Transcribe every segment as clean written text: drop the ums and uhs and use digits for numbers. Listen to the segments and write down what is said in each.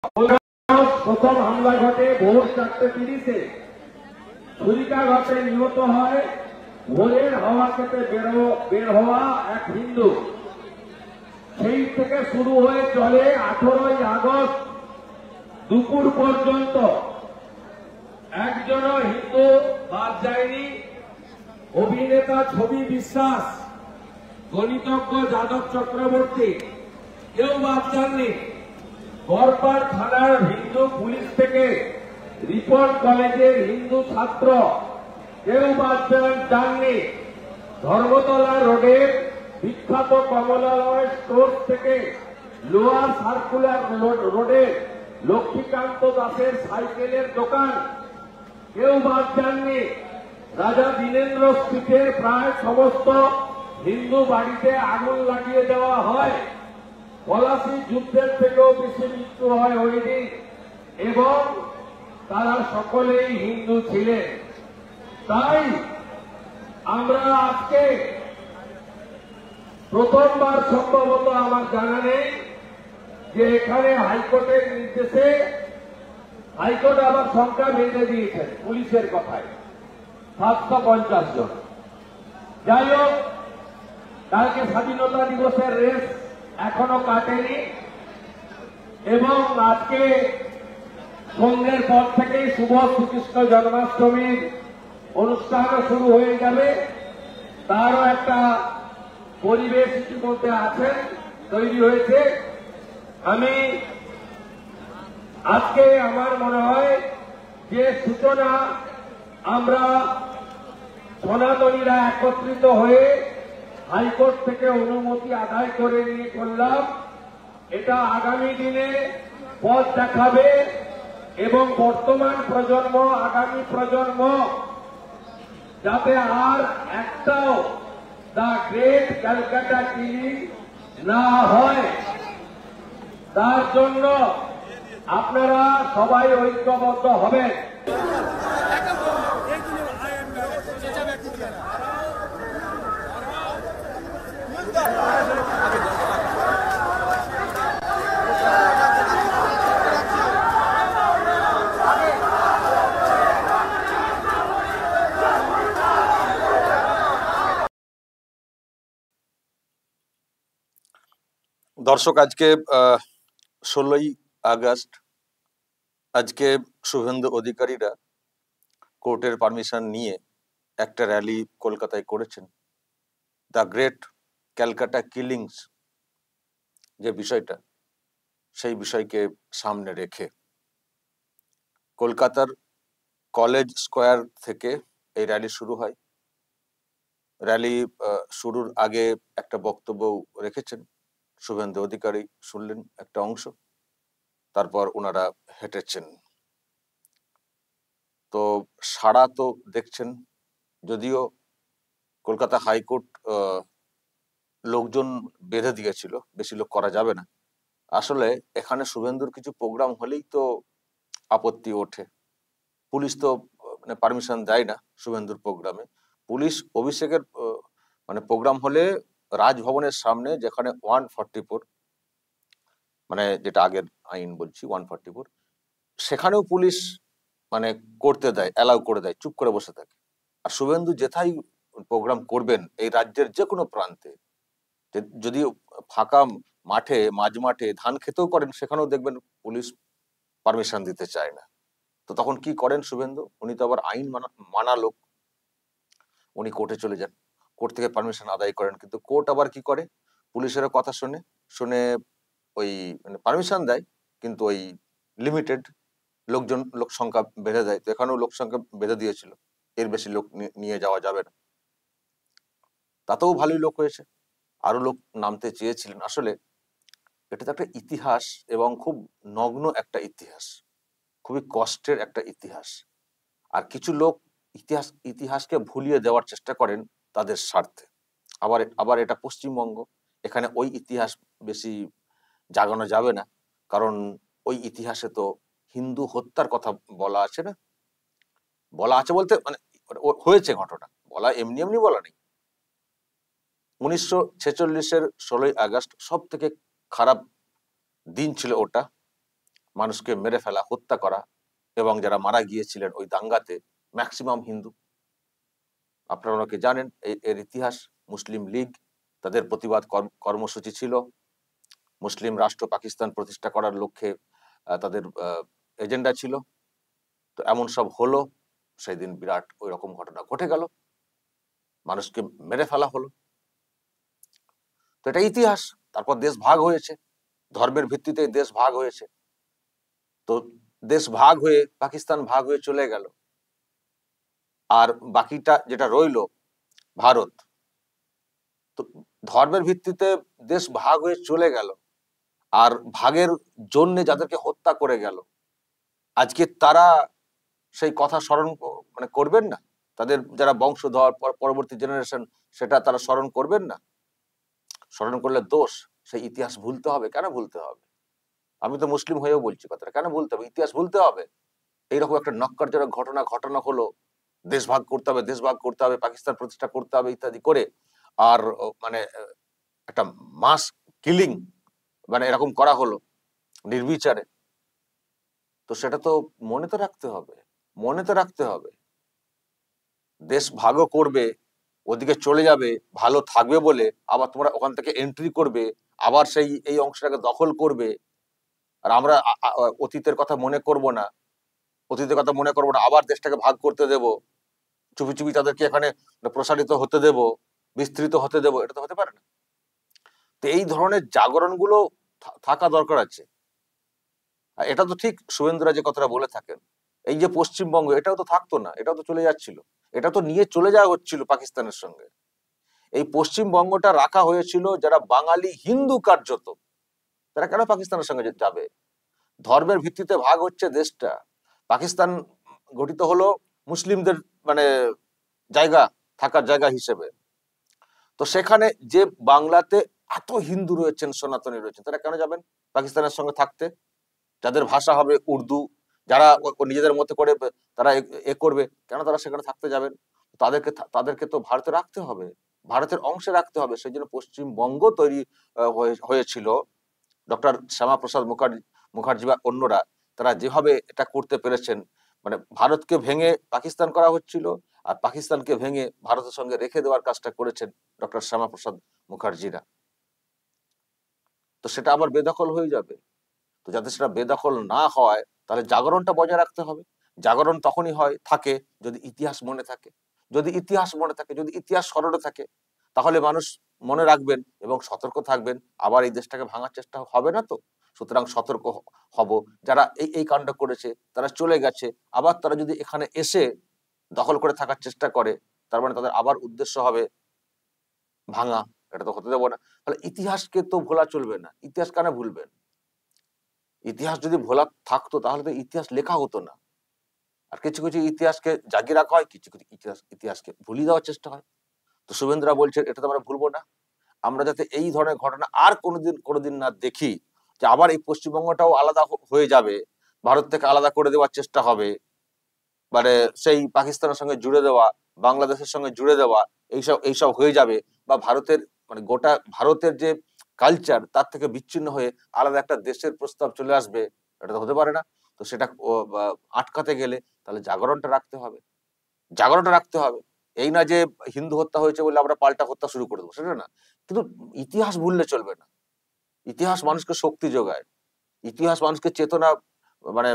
প্রথম হামলা ঘটে ভোর 4:30-এ, ছুরিকাঘাতে নিহত হয় ভোরের হাওয়া খেতে বের হওয়া এক হিন্দু। সেই থেকে শুরু হয়ে চলে 18ই আগস্ট দুপুর পর্যন্ত। একজনও হিন্দু বাদ যায়নি। অভিনেতা ছবি বিশ্বাস, গণিতজ্ঞ যাদব চক্রবর্তী, কেউ বাদ যাননি। গড়পাড় থানার হিন্দু পুলিশ থেকে রিপন কলেজের হিন্দু ছাত্র, কেউ বাদ যাননি। ধর্মতলা রোডের বিখ্যাত কমলালয় স্টোর থেকে লোয়ার সার্কুলার রোডের লক্ষ্মীকান্ত দাসের সাইকেলের দোকান, কেউ বাদ যাননি। রাজা দীনেন্দ্র স্ট্রিটের প্রায় সমস্ত হিন্দু বাড়িতে আগুন লাগিয়ে দেওয়া হয়। পলাশী যুদ্ধের থেকেও বেশি মৃত্যু হয় ওই দিন, এবং তারা সকলেই হিন্দু ছিলেন। তাই আমরা আজকে প্রথমবার, সম্ভবত আমার জানা নেই, যে এখানে হাইকোর্টের নির্দেশে হাইকোর্ট আবার সংখ্যা বেঁধে দিয়েছেন পুলিশের কথায় 750 জন। যাই হোক, কালকে স্বাধীনতা দিবসের রেস এখনো কাটেনি, এবং আজকে সন্ধ্যের পর থেকেই শুভ শ্রীকৃষ্ণ জন্মাষ্টমীর অনুষ্ঠানও শুরু হয়ে যাবে। তারও একটা পরিবেশ ইতিমধ্যে আছে, তৈরি হয়েছে। আমি আজকে আমার মনে হয় যে সূচনা আমরা সনাতনীরা একত্রিত হয়ে হাইকোর্ট থেকে অনুমতি আদায় করে নিয়ে করলাম। এটা আগামী দিনে পথ দেখাবে, এবং বর্তমান প্রজন্ম, আগামী প্রজন্ম যাতে আর একটাও দ্য গ্রেট ক্যালকাটা কিলিং না হয়, তার জন্য আপনারা সবাই ঐক্যবদ্ধ হবেন। দর্শক, আজকে 16ই আগস্ট, আজকে শুভেন্দু অধিকারীরা কোর্টের পারমিশন নিয়ে একটা র্যালি কলকাতায় করেছেন। দ্য গ্রেট ক্যালকাটা কিলিংস যে বিষয়টা, সেই বিষয়কে সামনে রেখে কলকাতার কলেজ স্কোয়ার থেকে এই র্যালি শুরু হয়। র্যালি শুরুর আগে একটা বক্তব্য রেখেছেন শুভেন্দু অধিকারী, শুনলেন একটা অংশ, তারপর ওনারা হেঁটেছেন। তো সাড়া তো দেখছেন, যদিও কলকাতা হাইকোর্ট লোকজন বেঁধে দিয়েছিল, বেশি লোক করা যাবে না। আসলে এখানে শুভেন্দুর কিছু প্রোগ্রাম হলেই তো আপত্তি ওঠে। পুলিশ তো মানে পারমিশন দেয় না শুভেন্দুর প্রোগ্রামে। পুলিশ অভিষেকের মানে প্রোগ্রাম হলে রাজভবনের সামনে, যেখানে 144, মানে যেটা আগের আইন বলছি 144, সেখানেও পুলিশ মানে করতে দেয়, অ্যালাউ করে দেয়, চুপ করে বসে থাকে। আর শুভেন্দু যেথায় প্রোগ্রাম করবেন এই রাজ্যের যে কোনো প্রান্তে, যদি ফাঁকা মাঠে, মাঝ মাঠে ধান খেতেও করেন, সেখানেও দেখবেন পুলিশ পারমিশন দিতে চায় না। তো তখন কি করেন শুভেন্দু? উনি তো আবার আইন মানা লোক, উনি কোর্টে চলে যান, কোর্ট থেকে পারমিশন আদায় করেন। কিন্তু কোর্ট আবার কি করে? পুলিশেরও কথা শুনে শুনে ওই মানে পারমিশন দেয়, কিন্তু ওই লিমিটেড লোক সংখ্যা বেঁধে দেয়। তো এখানেও লোক সংখ্যা বেঁধে দিয়েছিল, এর বেশি লোক নিয়ে যাওয়া যাবে না। তাতেও ভালোই লোক হয়েছে, আরো লোক নামতে চেয়েছিলেন। আসলে এটা তো একটা ইতিহাস, এবং খুব নগ্ন একটা ইতিহাস, খুবই কষ্টের একটা ইতিহাস। আর কিছু লোক ইতিহাসকে ভুলিয়ে দেওয়ার চেষ্টা করেন তাদের স্বার্থে। আবার এটা পশ্চিমবঙ্গ, এখানে ওই ইতিহাস বেশি জাগানো যাবে না, কারণ ওই ইতিহাসে তো হিন্দু হত্যার কথা বলা আছে না, বলা আছে বলতে মানে হয়েছে ঘটনা, বলা এমনি এমনি বলা নেই। 1946-এর 16ই আগস্ট সব থেকে খারাপ দিন ছিল ওটা। মানুষকে মেরে ফেলা, হত্যা করা, এবং যারা মারা গিয়েছিলেন ওই দাঙ্গাতে ম্যাক্সিমাম হিন্দু। আপনারা ওনাকে জানেন, এর ইতিহাস। মুসলিম লীগ, তাদের প্রতিবাদ কর্মসূচি ছিল, মুসলিম রাষ্ট্র পাকিস্তান প্রতিষ্ঠা করার লক্ষ্যে তাদের এজেন্ডা ছিল। তো এমন সব হলো, সেই দিন বিরাট ওই রকম ঘটনা ঘটে গেল, মানুষকে মেরে ফেলা হলো। তো এটা ইতিহাস। তারপর দেশ ভাগ হয়েছে, ধর্মের ভিত্তিতে দেশ ভাগ হয়েছে। তো দেশ ভাগ হয়ে পাকিস্তান ভাগ হয়ে চলে গেল, আর বাকিটা যেটা রইলো ভারত। তো ধর্মের ভিত্তিতে দেশ ভাগ হয়ে চলে গেল, আর ভাগের জন্য যাদেরকে হত্যা করে গেল, আজকে তারা সেই কথা স্মরণ করবেন না? তাদের যারা বংশধর, পরবর্তী জেনারেশন, সেটা তারা স্মরণ করবেন না? স্মরণ করলে দোষ। সেই ইতিহাস ভুলতে হবে? কেন ভুলতে হবে? আমি তো মুসলিম হয়েও বলছি কথাটা, কেন ভুলতে হবে? ইতিহাস ভুলতে হবে? এইরকম একটা নক্কারজনক ঘটনা হলো, দেশ ভাগ করতে হবে, দেশ ভাগ করতে হবে, পাকিস্তান প্রতিষ্ঠা করতে হবে ইত্যাদি করে, আর একটা মাস কিলিং এরকম করা হলো নির্বিচারে। তো সেটা তো মনে তো রাখতে হবে, মনে তো রাখতে হবে। দেশ ভাগও করবে, ওদিকে চলে যাবে, ভালো থাকবে বলে আবার তোমরা ওখান থেকে এন্ট্রি করবে, আবার সেই এই অংশটাকে দখল করবে। আর আমরা অতীতের কথা মনে করব না, অতীতের কথা মনে করবো না, আবার দেশটাকে ভাগ করতে দেব, চুপি চুপি তাদেরকে এখানে প্রসারিত হতে দেব, বিস্তৃত হতে দেব। এটা তো হতে পারে না। তো এই ধরনের জাগরণ গুলো থাকা দরকার আছে। আর এটা তো ঠিক শুভেন্দুরা যে কথাটা বলে থাকেন, এই যে পশ্চিমবঙ্গ, এটাও তো থাকতো না, এটাও তো চলে যাচ্ছিল, এটা তো নিয়ে চলে যাওয়া হচ্ছিল পাকিস্তানের সঙ্গে। এই পশ্চিমবঙ্গটা রাখা হয়েছিল যারা বাঙালি হিন্দু কার্যত, তারা কেন পাকিস্তানের সঙ্গে যাবে? ধর্মের ভিত্তিতে ভাগ হচ্ছে দেশটা। পাকিস্তান গঠিত হলো মুসলিমদের মানে জায়গা, থাকার জায়গা হিসেবে। তো সেখানে যে বাংলাতে এত হিন্দু রয়েছেন, সনাতনী রয়েছেন, তারা কেন যাবেন পাকিস্তানের সঙ্গে থাকতে? যাদের ভাষা হবে উর্দু, যারা নিজেদের মতো করে তারা এ করবে, কেন তারা সেখানে থাকতে যাবেন? তাদেরকে তো ভারতে রাখতে হবে, ভারতের অংশে রাখতে হবে। সেই জন্য পশ্চিমবঙ্গ তৈরি হয়েছিল। ডক্টর শ্যামাপ্রসাদ মুখার্জি বা অন্যরা, তারা যেভাবে এটা করতে পেরেছেন, ভারতকে ভেঙে পাকিস্তান করা হচ্ছিল, আর পাকিস্তানকে ভেঙে ভারতের সঙ্গে রেখে দেওয়ার কাজটা করেছেন ডক্টর শ্যামাপ্রসাদ মুখার্জিরা। তো সেটা আবার বেদখল হয়ে যাবে। তো যাতে সেটা বেদখল না হয়, তাহলে জাগরণটা বজায় রাখতে হবে। জাগরণ তখনই থাকে যদি ইতিহাস মনে থাকে, যদি ইতিহাস মনে থাকে, যদি ইতিহাস স্মরণে থাকে, তাহলে মানুষ মনে রাখবেন এবং সতর্ক থাকবেন। আবার এই দেশটাকে ভাঙার চেষ্টা হবে না তো। সুতরাং সতর্ক হব। যারা এই কাণ্ড করেছে তারা চলে গেছে, আবার তারা যদি এখানে এসে দখল করে থাকার চেষ্টা করে, তার মানে তাদের আবার উদ্দেশ্য হবে ভাঙা। এটা তো হতে দেবো না। তাহলে ইতিহাসকে তো ভোলা চলবে না। ইতিহাস কেন ভুলবেন? ইতিহাস যদি ভোলা থাকতো তাহলে তো ইতিহাস লেখা হতো না। আর কিছু কিছু ইতিহাসকে জাগিয়ে রাখা হয়, কিছু কিছু ইতিহাসকে ভুলিয়ে দেওয়ার চেষ্টা হয়। তো শুভেন্দুরা বলছেন এটা তো আমরা ভুলবো না। আমরা যাতে এই ধরনের ঘটনা আর কোনোদিন না দেখি, যে আবার এই পশ্চিমবঙ্গটাও আলাদা হয়ে যাবে, ভারত থেকে আলাদা করে দেওয়ার চেষ্টা হবে, সেই পাকিস্তানের সঙ্গে জুড়ে দেওয়া, বাংলাদেশের সঙ্গে জুড়ে দেওয়া, এইসব হয়ে যাবে, বা ভারতের গোটা ভারতের যে কালচার তার থেকে বিচ্ছিন্ন হয়ে আলাদা একটা দেশের প্রস্তাব চলে আসবে। এটা তো হতে পারে না। তো সেটা আটকাতে গেলে তাহলে জাগরণটা রাখতে হবে, জাগরণটা রাখতে হবে। এই না যে হিন্দু হত্যা হয়েছে বলে আমরা পাল্টা হত্যা শুরু করে দেবো, সেটা না। কিন্তু ইতিহাস ভুললে চলবে না। ইতিহাস মানুষকে শক্তি যোগায়, ইতিহাস মানুষকে চেতনা মানে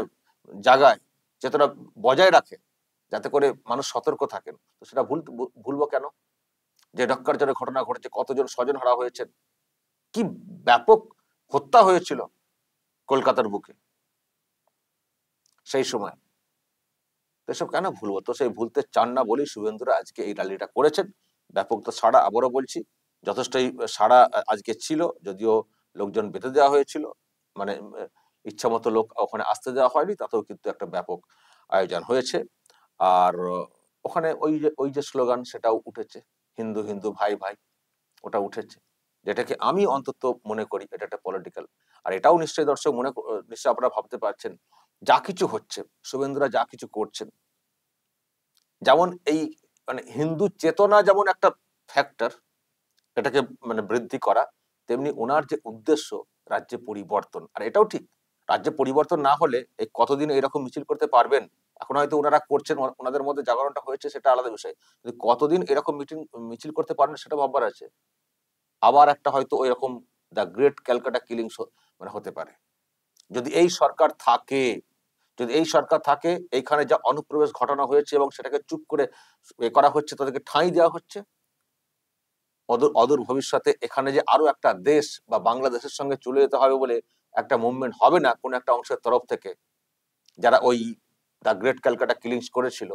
জাগায়, চেতনা বজায় রাখে, যাতে করে মানুষ সতর্ক থাকেন। তো সেটা ভুলবো কেন? যে ঢক্কারজনক ঘটনা ঘটেছে, কতজন স্বজন হারা হয়েছেন, কি ব্যাপক হত্যা হয়েছিল কলকাতার বুকে সেই সময়। এসব কেন ভুলবো? তো সেই ভুলতে চান না বলেই শুভেন্দুরা আজকে এই র্যালিটা করেছেন। ব্যাপক তো সাড়া, আবারও বলছি, যথেষ্টই সাড়া আজকে ছিল, যদিও লোকজন বেঁধে দেওয়া হয়েছিল, ইচ্ছা মতো লোক ওখানে আসতে দেওয়া হয়নি, তাতেও কিন্তু একটা ব্যাপক আয়োজন হয়েছে। আর ওখানে ওই যে স্লোগান, সেটাও উঠেছে, হিন্দু হিন্দু ভাই ভাই, ওটা উঠেছে, যেটাকে আমি অন্তত মনে করি এটা একটা পলিটিক্যাল। আর এটাও নিশ্চয়ই দর্শক নিশ্চয়ই আপনারা ভাবতে পারছেন, যা কিছু হচ্ছে, শুভেন্দুরা যা কিছু করছেন, যেমন এই হিন্দু চেতনা যেমন একটা ফ্যাক্টর, এটাকে বৃদ্ধি করা, তেমনি ওনার যে উদ্দেশ্য রাজ্যে পরিবর্তন। আর এটাও ঠিক, রাজ্যে পরিবর্তন না হলে এই কতদিন এরকম মিছিল করতে পারবেন? এখন হয়তো ওনারা করছেন, ওনাদের মধ্যে জাগরণটা হয়েছে, সেটা আলাদা বিষয়। কিন্তু কতদিন এরকম মিছিল করতে পারবেন সেটা ভাববার আছে। আবার একটা হয়তো ওই রকম দ্য গ্রেট ক্যালকাটা কিলিংস মানে হতে পারে। যদি এই সরকার থাকে, যদি এই সরকার থাকে, এইখানে যা অনুপ্রবেশ ঘটানো হয়েছে এবং সেটাকে চুপ করে করা হচ্ছে, তাদেরকে ঠাঁই দেওয়া হচ্ছে, অদূর ভবিষ্যতে এখানে যে আরো একটা দেশ বা বাংলাদেশের সঙ্গে চলে যেতে হবে বলে একটা মুভমেন্ট হবে না কোন একটা অংশের তরফ থেকে, যারা ওই দ্য গ্রেট ক্যালকাটা কিলিংস করেছিল,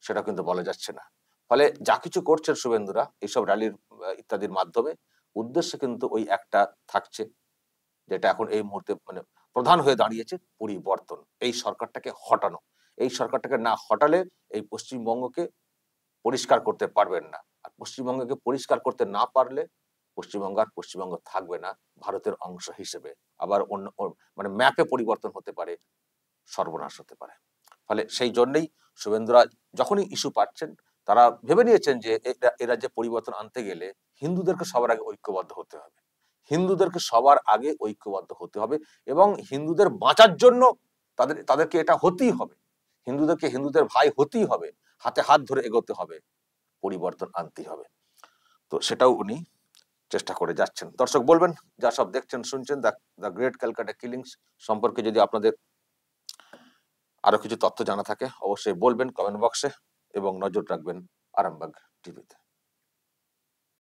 সেটা কিন্তু বলা যাচ্ছে না। ফলে যা কিছু করছেন শুভেন্দুরা এইসব র্যালির ইত্যাদির মাধ্যমে, উদ্দেশ্য কিন্তু ওই একটা থাকছে, যেটা এখন এই মুহূর্তে মানে প্রধান হয়ে দাঁড়িয়েছে, পরিবর্তন। এই সরকারটাকে হটানো। এই সরকারটাকে না হটালে এই পশ্চিমবঙ্গকে পরিষ্কার করতে পারবেন না। আর পশ্চিমবঙ্গকে পরিষ্কার করতে না পারলে পশ্চিমবঙ্গ আর পশ্চিমবঙ্গ থাকবে না ভারতের অংশ হিসেবে। আবার অন্য মানে ম্যাপে পরিবর্তন হতে পারে, সর্বনাশ হতে পারে। ফলে সেই জন্যই শুভেন্দুরা যখনই ইস্যু পাচ্ছেন, তারা ভেবে নিয়েছেন যে এ রাজ্যে পরিবর্তন আনতে গেলে হিন্দুদেরকে সবার আগে ঐক্যবদ্ধ হতে হবে। হিন্দুদেরকে সবার আগে ঐক্যবদ্ধ হতে হবে এবং হিন্দুদের বাঁচার জন্য তাদেরকে এটা হতেই হবে। হিন্দুদেরকে হিন্দুদের ভাই হতেই হবে, হাতে হাত ধরে এগোতে হবে, পরিবর্তন আনতেই হবে। তো সেটাও উনি চেষ্টা করে যাচ্ছেন। দর্শক বলবেন, যা সব দেখছেন শুনছেন দ্য গ্রেট ক্যালকাটা কিলিংস সম্পর্কে যদি আপনাদের আরো কিছু তথ্য জানা থাকে অবশ্যই বলবেন কমেন্ট বক্সে, এবং নজর রাখবেন আরামবাগ টিভিতে।